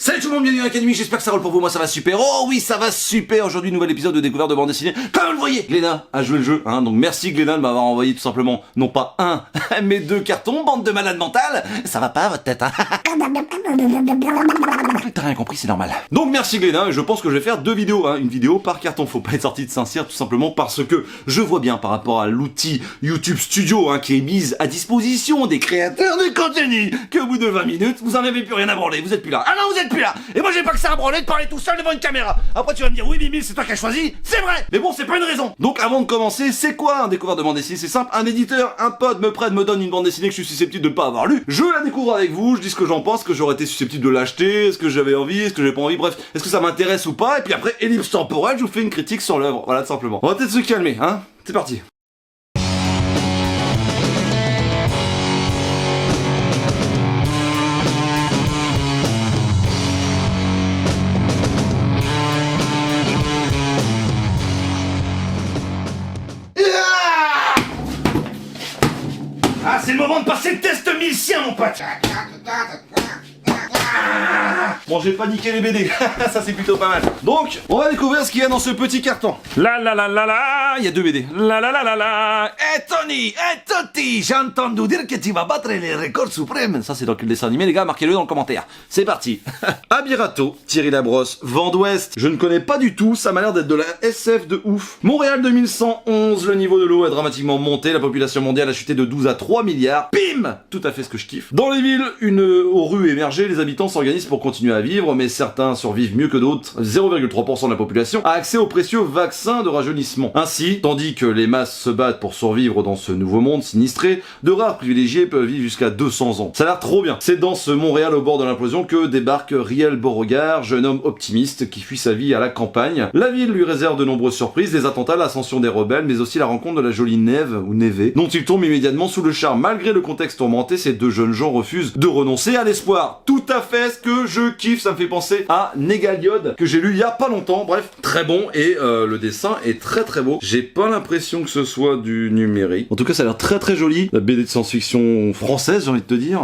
Salut tout le monde, bienvenue dans l'Académie, j'espère que ça roule pour vous, moi ça va super. Oh oui, ça va super. Aujourd'hui, nouvel épisode de découverte de bande dessinée. Comme vous le voyez, Glénat a joué le jeu, hein. Donc merci Glénat de m'avoir envoyé tout simplement, non pas un, mais deux cartons, bande de malades mentales. Ça va pas votre tête, hein? T'as rien compris, c'est normal. Donc merci Glénat, et je pense que je vais faire deux vidéos, hein. Une vidéo par carton. Faut pas être sorti de Saint-Cyr tout simplement parce que je vois bien par rapport à l'outil YouTube Studio, hein, qui est mise à disposition des créateurs de contenu, qu'au bout de 20 minutes, vous en avez plus rien à branler, vous êtes plus là. Ah non, vous êtes plus là. Et moi j'ai pas que ça à branler de parler tout seul devant une caméra. Après tu vas me dire oui Mimile, c'est toi qui as choisi. C'est vrai. Mais bon, c'est pas une raison. Donc avant de commencer, c'est quoi un découvreur de bande dessinée? C'est simple, un éditeur, un pote me prête, me donne une bande dessinée que je suis susceptible de ne pas avoir lue. Je la découvre avec vous, je dis ce que j'en pense, que j'aurais été susceptible de l'acheter, est-ce que j'avais envie, est-ce que j'avais pas envie, bref, est-ce que ça m'intéresse ou pas, et puis après, ellipse temporelle, je vous fais une critique sur l'œuvre. Voilà, tout simplement. On va peut-être se calmer, hein. C'est parti. Ah, c'est le moment de passer le test milcien, mon pote. Bon, j'ai pas niqué les BD, ça c'est plutôt pas mal. Donc, on va découvrir ce qu'il y a dans ce petit carton. La la la la la, il y a deux BD. La la la la la. Tony, Toti, j'ai entendu dire que tu vas battre les records suprêmes. Ça c'est dans le dessin animé, les gars, marquez-le dans le commentaire. C'est parti. Abirato, Thierry Labrosse, Vent d'Ouest. Je ne connais pas du tout, ça m'a l'air d'être de la SF de ouf. Montréal 2111, le niveau de l'eau a dramatiquement monté, la population mondiale a chuté de 12 à 3 milliards. Bim, tout à fait ce que je kiffe. Dans les villes, aux rues émergées, les habitants s'organisent pour continuer à vivre, mais certains survivent mieux que d'autres. 0,3% de la population a accès au précieux vaccin de rajeunissement. Ainsi, tandis que les masses se battent pour survivre dans ce nouveau monde sinistré, de rares privilégiés peuvent vivre jusqu'à 200 ans. Ça a l'air trop bien. C'est dans ce Montréal au bord de l'implosion que débarque Riel Beauregard, jeune homme optimiste qui fuit sa vie à la campagne. La ville lui réserve de nombreuses surprises, des attentats, l'ascension des rebelles, mais aussi la rencontre de la jolie Neve, ou Neve, dont il tombe immédiatement sous le charme. Malgré le contexte tourmenté, ces deux jeunes gens refusent de renoncer à l'espoir. Tout à fait ce que je kiffe, ça me fait penser à Négaliode, que j'ai lu il y a pas longtemps. Bref, très bon, et le dessin est très très beau. J'ai pas l'impression que ce soit du numérique. En tout cas, ça a l'air très très joli. La BD de science-fiction française, j'ai envie de te dire.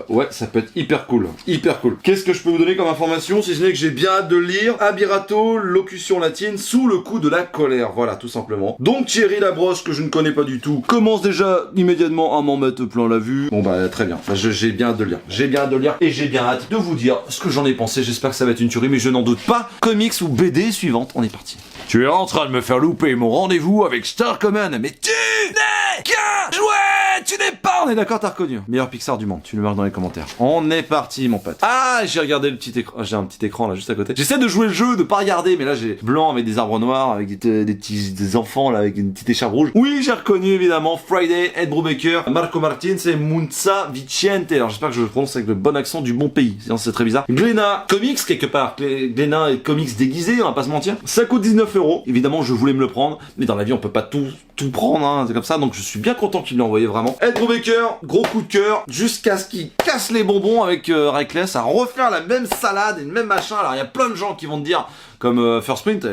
Ouais, ça peut être hyper cool. Hyper cool. Qu'est-ce que je peux vous donner comme information, si ce n'est que j'ai bien hâte de le lire. Abirato, locution latine, sous le coup de la colère. Voilà, tout simplement. Donc Thierry Labrosse, que je ne connais pas du tout, commence déjà immédiatement à m'en mettre plein la vue. Bon bah très bien. Bah, j'ai bien hâte de le lire. J'ai bien hâte de le lire, et j'ai bien hâte de vous dire ce que j'en ai pensé. J'espère que ça va être une tuerie, mais je n'en doute pas. Comics ou BD suivante, on est parti. Tu es en train de me faire louper mon rendez-vous avec Star Common, mais tu n'es qu'un jouet, tu n'es pas... On est d'accord, t'as reconnu. Meilleur Pixar du monde, tu le marques dans les commentaires. On est parti, mon pote. Ah, j'ai regardé le petit écran, j'ai un petit écran là, juste à côté. J'essaie de jouer le jeu, de pas regarder, mais là j'ai blanc avec des arbres noirs, avec des enfants là, avec une petite écharpe rouge. Oui, j'ai reconnu évidemment Friday, Ed Brubaker, Marco Martins et Munza Vicente. Alors j'espère que je le prononce avec le bon accent du bon pays, sinon c'est très bizarre. Glénat Comics, quelque part. Glénat et Comics déguisés, on va pas se mentir. Ça coûte 19€. Évidemment, je voulais me le prendre, mais dans la vie, on peut pas tout prendre, hein, c'est comme ça, donc je suis bien content qu'il me l'ait envoyé, vraiment. Ed Brubaker, gros coup de cœur, jusqu'à ce qu'il casse les bonbons avec Reckless, à refaire la même salade et le même machin. Alors, il y a plein de gens qui vont te dire, comme First Print,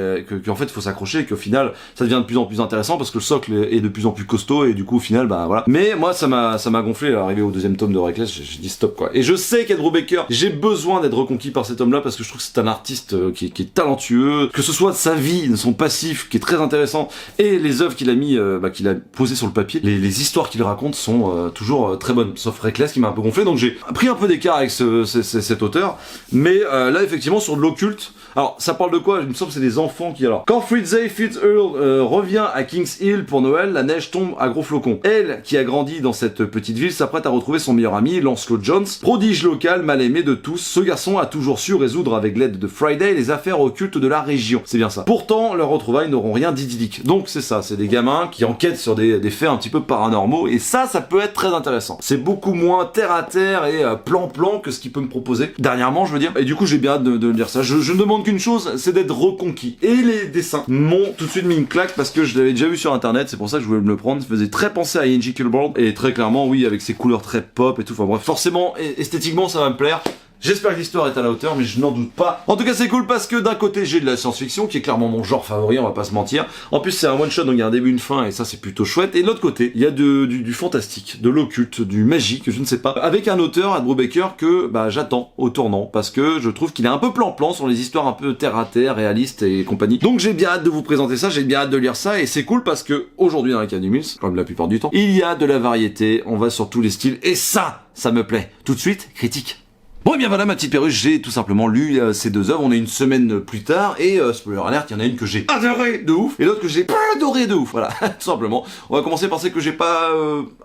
qu'en fait, il faut s'accrocher et qu'au final, ça devient de plus en plus intéressant parce que le socle est de plus en plus costaud et du coup, au final, bah voilà. Mais moi, ça m'a gonflé à arriver au deuxième tome de Reckless, j'ai dit stop, quoi. Et je sais qu'Ed Brubaker, j'ai besoin d'être reconquis par cet homme-là parce que je trouve que c'est un artiste qui est talentueux, que ce soit sa vie, son passif, qui est très intéressant, et les œuvres qu'il a mis, qu'il a posées sur le papier, les histoires qu'il raconte sont toujours très bonnes, sauf Reckless qui m'a un peu gonflé, donc j'ai pris un peu d'écart avec cet auteur, mais là, effectivement, sur de l'occulte, alors, ça parle de quoi? Il me semble que c'est des enfants qui... Alors, quand Fritz Earl revient à Kings Hill pour Noël, la neige tombe à gros flocons. Elle, qui a grandi dans cette petite ville, s'apprête à retrouver son meilleur ami, Lancelot Jones, prodige local, mal aimé de tous. Ce garçon a toujours su résoudre avec l'aide de Friday les affaires occultes de la région. C'est bien ça. Pourtant, leurs retrouvailles n'auront rien d'idyllique. Donc, c'est ça, c'est des gamins qui enquêtent sur des faits un petit peu paranormaux, et ça peut être très intéressant. C'est beaucoup moins terre à terre et plan-plan que ce qu'il peut me proposer dernièrement, je veux dire. Et du coup, j'ai bien hâte de lire ça. Je ne demande qu'une chose, c'est d'être reconquis. Et les dessins m'ont tout de suite mis une claque parce que je l'avais déjà vu sur internet, c'est pour ça que je voulais me le prendre. Ça faisait très penser à ING Killboard, et très clairement, oui, avec ses couleurs très pop et tout. Enfin bref, forcément, esthétiquement, ça va me plaire. J'espère que l'histoire est à la hauteur, mais je n'en doute pas. En tout cas, c'est cool parce que d'un côté, j'ai de la science-fiction, qui est clairement mon genre favori, on va pas se mentir. En plus, c'est un one-shot, donc il y a un début, une fin, et ça, c'est plutôt chouette. Et de l'autre côté, il y a du fantastique, de l'occulte, du magique, je ne sais pas. Avec un auteur, Ed Brubaker, que j'attends au tournant, parce que je trouve qu'il est un peu plan-plan sur les histoires un peu terre-à-terre, réalistes et compagnie. Donc j'ai bien hâte de vous présenter ça, j'ai bien hâte de lire ça, et c'est cool parce que aujourd'hui dans l'Académie, comme la plupart du temps, il y a de la variété, on va sur tous les styles, et ça me plaît. Tout de suite, critique. Bon et bien voilà ma petite perruche, j'ai tout simplement lu ces deux œuvres, on est une semaine plus tard, et spoiler alert, il y en a une que j'ai adoré de ouf, et l'autre que j'ai pas adoré de ouf, voilà, tout simplement. On va commencer par celle que j'ai pas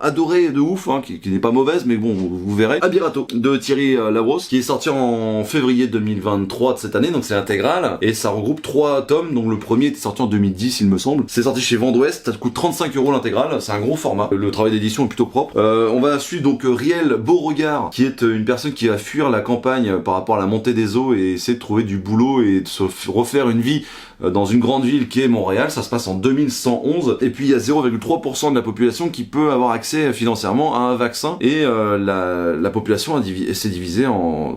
adoré de ouf, hein, qui n'est pas mauvaise, mais bon, vous verrez. Abirato, de Thierry Labrosse, qui est sorti en février 2023 de cette année, donc c'est intégral, et ça regroupe 3 tomes, donc le premier était sorti en 2010 il me semble, c'est sorti chez Vent d'Ouest, ça coûte 35€ l'intégrale, c'est un gros format, le travail d'édition est plutôt propre. On va suivre donc Riel Beauregard, qui est une personne qui va fuir la campagne par rapport à la montée des eaux et essayer de trouver du boulot et de se refaire une vie dans une grande ville qui est Montréal. Ça se passe en 2111, et puis il y a 0,3% de la population qui peut avoir accès financièrement à un vaccin, et la population s'est divisée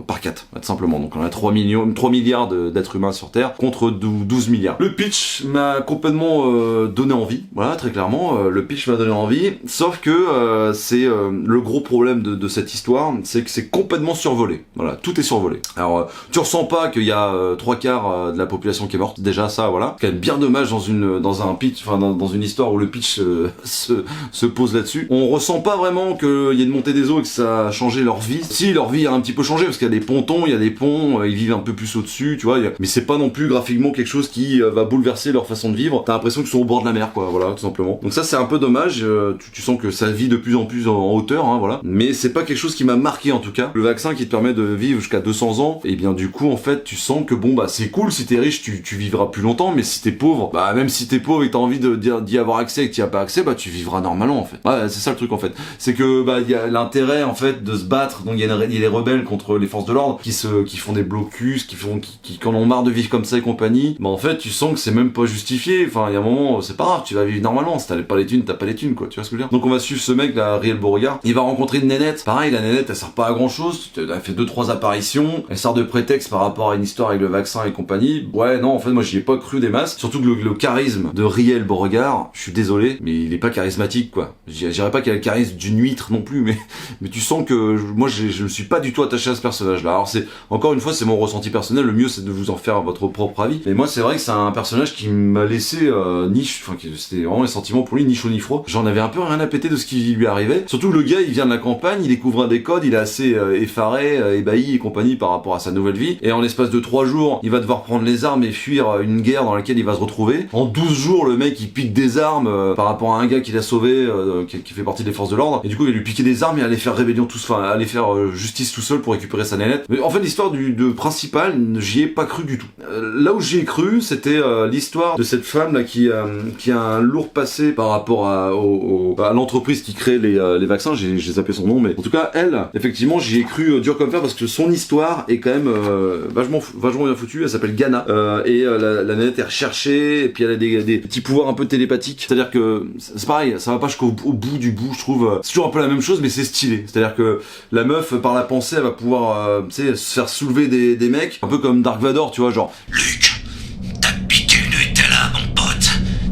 par 4, tout simplement. Donc on a 3 milliards d'êtres humains sur Terre contre 12 milliards. Le pitch m'a complètement donné envie, voilà, très clairement, le pitch m'a donné envie, sauf que c'est le gros problème de cette histoire, c'est que c'est complètement survolé. Voilà, tout est survolé. Alors, tu ressens pas qu'il y a 3/4 de la population qui est morte, déjà ça, voilà. C'est quand même bien dommage dans un pitch, enfin dans une histoire où le pitch se pose là-dessus. On ressent pas vraiment qu'il y a une montée des eaux et que ça a changé leur vie. Si, leur vie a un petit peu changé, parce qu'il y a des pontons, il y a des ponts, ils vivent un peu plus au-dessus, tu vois, mais c'est pas non plus graphiquement quelque chose qui va bouleverser leur façon de vivre. T'as l'impression qu'ils sont au bord de la mer, quoi, voilà, tout simplement. Donc ça, c'est un peu dommage, tu sens que ça vit de plus en plus en hauteur, hein, voilà. Mais c'est pas quelque chose qui m'a marqué, en tout cas. Le vaccin qui te permet de vivre jusqu'à 200 ans, et bien du coup en fait tu sens que bon bah c'est cool, si t'es riche tu vivras plus longtemps, mais si t'es pauvre, bah même si t'es pauvre et que t'as envie d'y avoir accès et que t'y as pas accès, bah tu vivras normalement en fait. Ouais, c'est ça le truc en fait. C'est que bah il y a l'intérêt en fait de se battre, donc il y a les rebelles contre les forces de l'ordre qui font des blocus, qui en ont marre de vivre comme ça et compagnie. Bah en fait tu sens que c'est même pas justifié, enfin il y a un moment c'est pas grave, tu vas vivre normalement, si t'as pas les thunes, t'as pas les thunes quoi, tu vois ce que je veux dire. Donc on va suivre ce mec là, Riel Beauregard, il va rencontrer une nénette, pareil la nénette elle sert pas à grand chose, elle a fait 2-3 apparitions, elle sert de prétexte par rapport à une histoire avec le vaccin et compagnie. Ouais non en fait moi j'y ai pas cru des masses, surtout que le charisme de Riel Beauregard, je suis désolé mais il est pas charismatique quoi. Je dirais pas qu'il a le charisme d'une huître non plus, mais tu sens que moi je me suis pas du tout attaché à ce personnage là. Alors c'est encore une fois c'est mon ressenti personnel, le mieux c'est de vous en faire votre propre avis, mais moi c'est vrai que c'est un personnage qui m'a laissé niche, enfin c'était vraiment les sentiments pour lui ni chaud ni froid. J'en avais un peu rien à péter de ce qui lui arrivait, surtout que le gars il vient de la campagne, il découvre un des codes, il est assez effaré, ébahi et compagnie par rapport à sa nouvelle vie, et en l'espace de 3 jours il va devoir prendre les armes et fuir une guerre dans laquelle il va se retrouver. En 12 jours le mec il pique des armes par rapport à un gars qu'il a sauvé, qui fait partie des forces de l'ordre, et du coup il va lui piquer des armes et aller faire rébellion aller faire justice tout seul pour récupérer sa nénette. Mais en fait l'histoire de principal, j'y ai pas cru du tout. Là où j'y ai cru c'était l'histoire de cette femme là qui a un lourd passé par rapport à l'entreprise qui crée les vaccins, j'ai zappé son nom, mais en tout cas elle, effectivement j'y ai cru dur comme fer, parce que son histoire est quand même vachement bien foutue. Elle s'appelle Ghana, et la nénette est recherchée, et puis elle a des petits pouvoirs un peu télépathiques, c'est à dire que c'est pareil, ça va pas jusqu'au bout du bout, je trouve. C'est toujours un peu la même chose mais c'est stylé, c'est à dire que la meuf par la pensée elle va pouvoir tu sais se faire soulever des mecs, un peu comme Dark Vador, tu vois, genre Luke, t'as piqué une Nutella mon pote,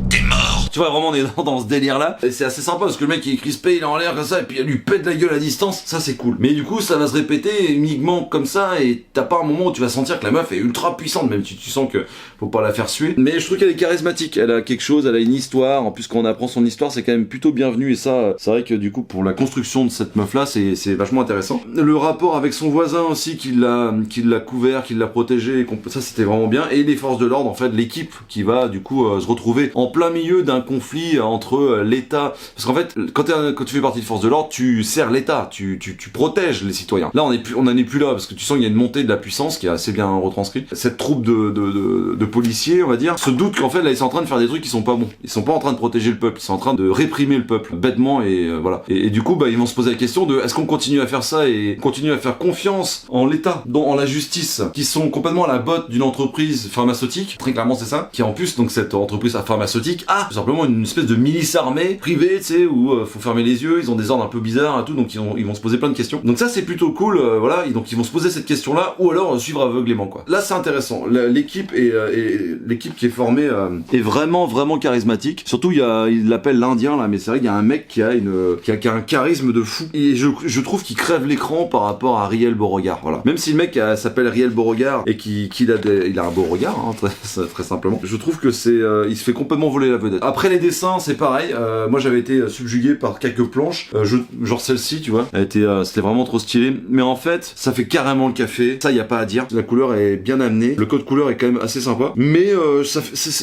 t'es mort. Tu vois, vraiment on est dans ce délire là, et c'est assez sympa parce que le mec il est crispé, il est en l'air comme ça, et puis il lui pète la gueule à distance, ça c'est cool. Mais du coup ça va se répéter uniquement comme ça, et t'as pas un moment où tu vas sentir que la meuf est ultra puissante, même si tu sens que faut pas la faire suer. Mais je trouve qu'elle est charismatique, elle a quelque chose, elle a une histoire, en plus quand on apprend son histoire c'est quand même plutôt bienvenu, et ça c'est vrai que du coup pour la construction de cette meuf là c'est vachement intéressant. Le rapport avec son voisin aussi, qui l'a couvert, qui l'a protégé, ça c'était vraiment bien. Et les forces de l'ordre, en fait l'équipe qui va du coup se retrouver en plein milieu d'un conflit entre l'État, parce qu'en fait quand tu fais partie de forces de l'ordre tu sers l'État, tu protèges les citoyens. Là on n'en est plus là, parce que tu sens qu'il y a une montée de la puissance qui est assez bien retranscrite. Cette troupe de policiers, on va dire, se doute qu'en fait là ils sont en train de faire des trucs qui sont pas bons, ils sont pas en train de protéger le peuple, ils sont en train de réprimer le peuple bêtement, et voilà. Et du coup bah ils vont se poser la question de est-ce qu'on continue à faire ça et continue à faire confiance en l'État, en la justice, qui sont complètement à la botte d'une entreprise pharmaceutique, très clairement c'est ça, qui en plus donc cette entreprise pharmaceutique a tout simplement vraiment une espèce de milice armée privée, tu sais, où faut fermer les yeux, ils ont des ordres un peu bizarres et tout, donc ils vont se poser plein de questions. Donc ça c'est plutôt cool, voilà, et donc ils vont se poser cette question-là, ou alors suivre aveuglément, quoi. Là c'est intéressant, l'équipe l'équipe qui est formée est vraiment charismatique. Surtout il l'appelle l'Indien là, mais c'est vrai qu'il y a un mec qui a un charisme de fou, et je trouve qu'il crève l'écran par rapport à Riel Beauregard, voilà. Même si le mec s'appelle Riel Beauregard et qu'il a un beau regard, hein, très simplement, je trouve que il se fait complètement voler la vedette. Après les dessins c'est pareil, moi j'avais été subjugué par quelques planches, genre celle-ci, tu vois, c'était vraiment trop stylé, mais en fait ça fait carrément le café, ça y a pas à dire, la couleur est bien amenée, le code couleur est quand même assez sympa, mais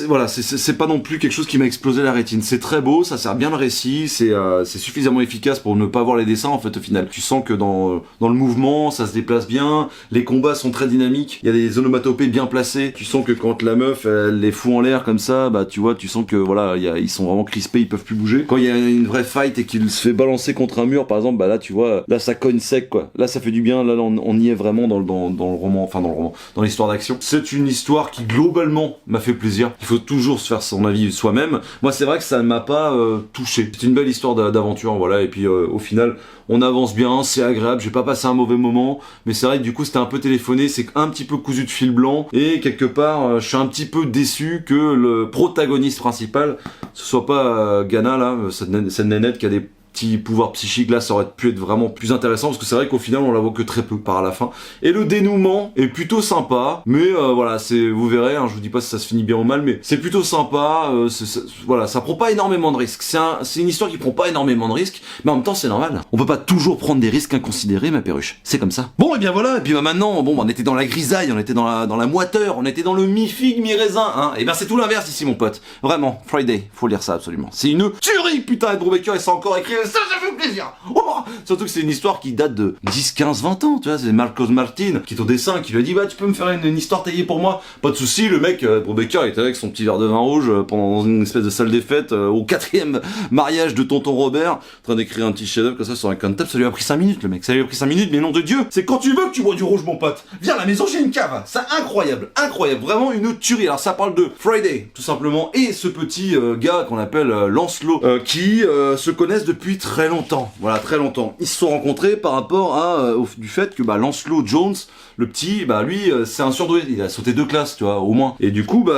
voilà, c'est pas non plus quelque chose qui m'a explosé la rétine. C'est très beau, ça sert bien le récit, c'est suffisamment efficace pour ne pas voir les dessins en fait au final. Tu sens que dans le mouvement, ça se déplace bien, les combats sont très dynamiques, il y a des onomatopées bien placées, tu sens que quand la meuf elle les fout en l'air comme ça, bah tu vois, tu sens que voilà, ils sont vraiment crispés, ils peuvent plus bouger. Quand il y a une vraie fight et qu'il se fait balancer contre un mur par exemple, bah là tu vois, là ça cogne sec quoi. Là ça fait du bien, là on y est vraiment dans le roman, enfin dans le roman, dans l'histoire d'action. C'est une histoire qui globalement m'a fait plaisir. Il faut toujours se faire son avis soi-même. Moi c'est vrai que ça ne m'a pas touché. C'est une belle histoire d'aventure, voilà, et puis au final on avance bien, c'est agréable, j'ai pas passé un mauvais moment, mais c'est vrai que du coup c'était un peu téléphoné, c'est un petit peu cousu de fil blanc, et quelque part je suis un petit peu déçu que le protagoniste principal ce soit pas Ghana là, cette nénette qui a des petits pouvoirs psychiques. Là ça aurait pu être vraiment plus intéressant, parce que c'est vrai qu'au final on la voit que très peu par la fin, et le dénouement est plutôt sympa, mais voilà, vous verrez, hein, je vous dis pas si ça se finit bien ou mal, mais c'est plutôt sympa, voilà, ça prend pas énormément de risques, c'est une histoire qui prend pas énormément de risques, mais en même temps c'est normal, on peut pas toujours prendre des risques inconsidérés, ma perruche, c'est comme ça. Bon, et bien voilà, et puis maintenant, bon, on était dans la grisaille, on était dans la moiteur, on était dans le mi-figue, mi-raisin, hein, et ben c'est tout l'inverse ici mon pote, vraiment, Friday, faut lire ça absolument, c'est une tuerie, putain, Ed Brubaker, et ça encore écrit, ça fait plaisir. Oh, surtout que c'est une histoire qui date de 10, 15, 20 ans, tu vois, c'est Marcos Martin qui est au dessin, qui lui a dit bah tu peux me faire une histoire taillée pour moi, pas de souci. Le mec, Brubaker, il était avec son petit verre de vin rouge pendant une espèce de salle des fêtes au 4e mariage de tonton Robert, en train d'écrire un petit chef-d'œuvre comme ça sur un comptable. Ça lui a pris 5 minutes, le mec, ça lui a pris 5 minutes, mais nom de Dieu, c'est quand tu veux que tu bois du rouge, mon pote. Viens à la maison, j'ai une cave, c'est incroyable, vraiment une tuerie. Alors ça parle de Friday tout simplement, et ce petit gars qu'on appelle Lancelot, qui se connaissent depuis très longtemps, voilà, très longtemps. Ils se sont rencontrés par rapport du fait que Lancelot Jones, le petit, lui, c'est un surdoué, il a sauté 2 classes, tu vois, au moins. Et du coup,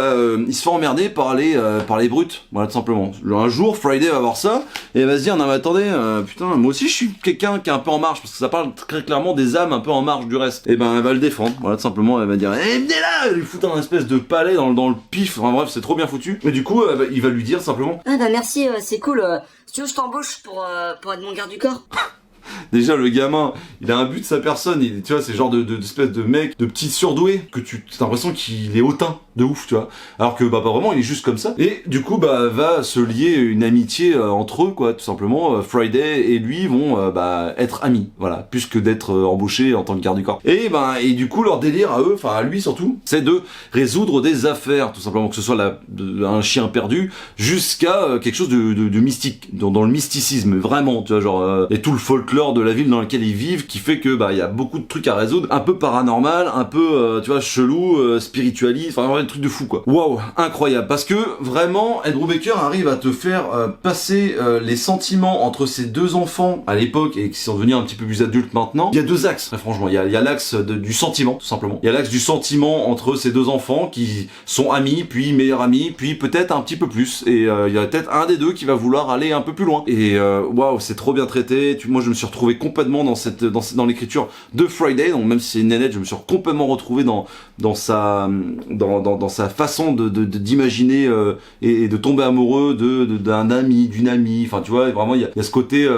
il se fait emmerder par les brutes, voilà, tout simplement. Un jour, Friday va voir ça, et elle va se dire, non mais attendez, putain, moi aussi je suis quelqu'un qui est un peu en marge, parce que ça parle très clairement des âmes un peu en marge du reste. Et elle va le défendre, voilà, tout simplement, elle va dire, venez là, elle lui fout un espèce de palais dans le pif, enfin bref, c'est trop bien foutu. Et du coup, il va lui dire simplement, ah merci, c'est cool, si tu veux je t'embauche pour être mon garde du corps. Déjà le gamin, il a un but de sa personne, tu vois, c'est genre d'espèce de mec, de petit surdoué, que t'as l'impression qu'il est hautain, de ouf, tu vois. Alors que pas vraiment, il est juste comme ça. Et du coup, va se lier une amitié entre eux, quoi, tout simplement. Friday et lui vont être amis, voilà, plus que d'être embauchés en tant que garde du corps. Et du coup, leur délire à eux, enfin à lui surtout, c'est de résoudre des affaires, tout simplement, que ce soit un chien perdu, jusqu'à quelque chose de mystique, dans le mysticisme, vraiment, tu vois, genre, et tout le folklore de la ville dans laquelle ils vivent, qui fait que il y a beaucoup de trucs à résoudre, un peu paranormal, un peu tu vois, chelou, spiritualiste, enfin vraiment des trucs de fou quoi. Waouh, incroyable, parce que vraiment Ed Brubaker arrive à te faire passer les sentiments entre ces deux enfants à l'époque et qui sont devenus un petit peu plus adultes maintenant. Il y a 2 axes, très franchement, il y a l'axe du sentiment, tout simplement. Il y a l'axe du sentiment entre ces 2 enfants qui sont amis, puis meilleurs amis, puis peut-être un petit peu plus, et il y a peut-être un des 2 qui va vouloir aller un peu plus loin. Et waouh, c'est trop bien traité. Moi je me suis retrouvé complètement dans l'écriture de Friday, donc même si c'est une nénette, je me suis complètement retrouvé dans sa façon d'imaginer et de tomber amoureux d'un ami, d'une amie, enfin tu vois, vraiment il y a ce côté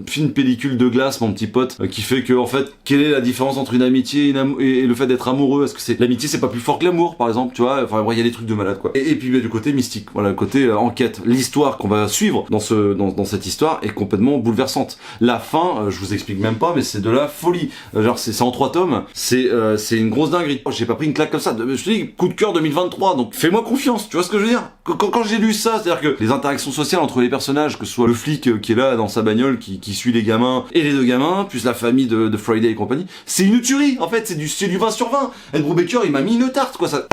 fine pellicule de glace, mon petit pote, qui fait que en fait, quelle est la différence entre une amitié et le fait d'être amoureux? Est-ce que l'amitié c'est pas plus fort que l'amour, par exemple, tu vois? Enfin il y a des trucs de malade quoi. Et puis du côté mystique, voilà, le côté enquête, l'histoire qu'on va suivre dans cette histoire est complètement bouleversante. La fin, je vous explique même pas, mais c'est de la folie. Genre c'est en 3 tomes, c'est une grosse dinguerie. J'ai pas pris une claque comme ça. Je te dis, coup de cœur 2023, donc fais-moi confiance, tu vois ce que je veux dire? Quand j'ai lu ça, c'est-à-dire que les interactions sociales entre les personnages, que ce soit le flic qui est là dans sa bagnole, qui suit les gamins, et les 2 gamins, plus la famille de Friday et compagnie, c'est une tuerie, en fait, c'est du 20 sur 20. Ed Brubaker, il m'a mis une tarte, quoi, ça...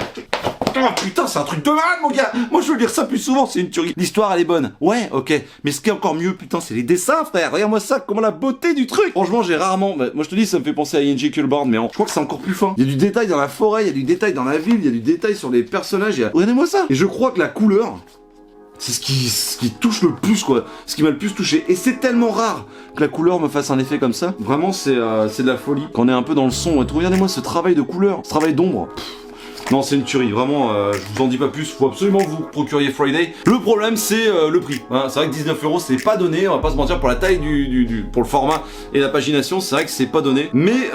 Oh putain, c'est un truc de malade, mon gars. Moi, je veux lire ça plus souvent, c'est une tuerie. L'histoire, elle est bonne. Ouais, ok. Mais ce qui est encore mieux, putain, c'est les dessins, frère. Regarde-moi ça, comment la beauté du truc. Franchement, j'ai rarement... Moi, je te dis, ça me fait penser à ING Culborn, mais je crois que c'est encore plus fin. Il y a du détail dans la forêt, il y a du détail dans la ville, il y a du détail sur les personnages. Regardez-moi ça. Et je crois que la couleur... c'est ce qui touche le plus, quoi. Ce qui m'a le plus touché. Et c'est tellement rare que la couleur me fasse un effet comme ça. Vraiment, c'est de la folie. Quand on est un peu dans le son et tout. Regardez-moi ce travail de couleur, ce travail d'ombre. Non, c'est une tuerie, vraiment, je vous en dis pas plus, faut absolument que vous procuriez Friday. Le problème, c'est le prix. Hein. C'est vrai que 19€, c'est pas donné, on va pas se mentir, pour la taille pour le format et la pagination, c'est vrai que c'est pas donné. Mais,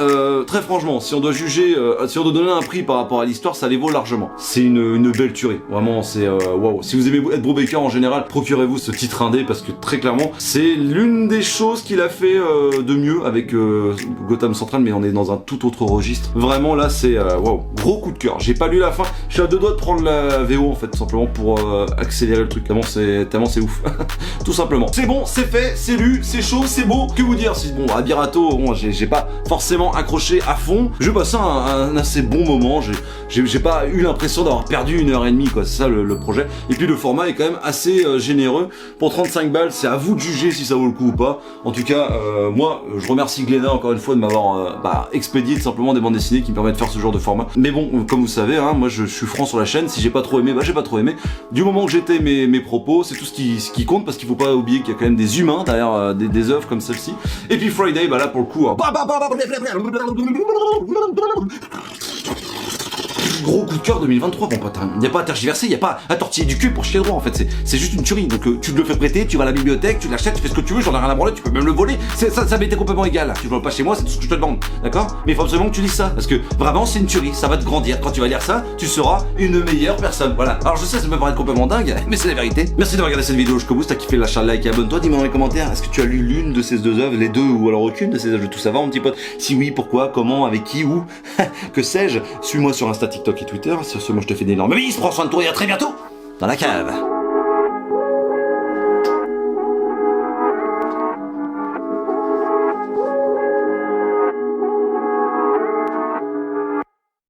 très franchement, si on doit juger, si on doit donner un prix par rapport à l'histoire, ça les vaut largement. C'est une belle tuerie, vraiment, c'est waouh. Si vous aimez Ed Brubaker en général, procurez-vous ce titre indé, parce que très clairement, c'est l'une des choses qu'il a fait de mieux avec Gotham Central, mais on est dans un tout autre registre. Vraiment, là, c'est waouh, gros coup de cœur. J'ai pas lu la fin, je suis à deux doigts de prendre la VO en fait, tout simplement pour accélérer le truc, tellement c'est ouf. Tout simplement. C'est bon, c'est fait, c'est lu, c'est chaud, c'est beau. Que vous dire, si bon, Abirato, bon, j'ai pas forcément accroché à fond. Je passe un assez bon moment, j'ai pas eu l'impression d'avoir perdu 1h30 quoi, c'est ça le projet. Et puis le format est quand même assez généreux. Pour 35 balles, c'est à vous de juger si ça vaut le coup ou pas. En tout cas, moi, je remercie Glénat encore une fois de m'avoir expédié tout simplement des bandes dessinées qui me permettent de faire ce genre de format. Mais bon, comme vous savez, hein, moi je suis franc sur la chaîne, si j'ai pas trop aimé, bah j'ai pas trop aimé. Du moment que j'étais mes propos, c'est tout ce qui compte, parce qu'il faut pas oublier qu'il y a quand même des humains derrière des œuvres comme celle-ci. Et puis Friday, bah là pour le coup... Gros coup de cœur 2023, mon pote. Il n'y a pas à tergiverser, il n'y a pas à tortiller du cul pour chier droit en fait. C'est juste une tuerie. Donc tu te le fais prêter, tu vas à la bibliothèque, tu l'achètes, tu fais ce que tu veux, j'en ai rien à branler, tu peux même le voler. Ça m'était complètement égal. Tu ne le pas chez moi, c'est tout ce que je te demande. D'accord? Mais il faut absolument que tu lises ça. Parce que vraiment, c'est une tuerie. Ça va te grandir. Quand tu vas lire ça, tu seras une meilleure personne. Voilà. Alors je sais, ça peut paraître complètement dingue, mais c'est la vérité. Merci d'avoir regardé cette vidéo jusqu'au bout. Si t'as kiffé, lâche un like et abonne-toi. Dis-moi dans les commentaires, est-ce que tu as lu l'une de ces deux œuvres, les deux ou alors aucune de ces œuvres de tout savoir, mon petit pote? Si oui, pourquoi, comment, avec qui, où, que sais-je? Suis-moi sur Insta, TikTok et Twitter. Sur ce, moi je te fais d'énormes bisous, prends soin de toi et à très bientôt dans la cave.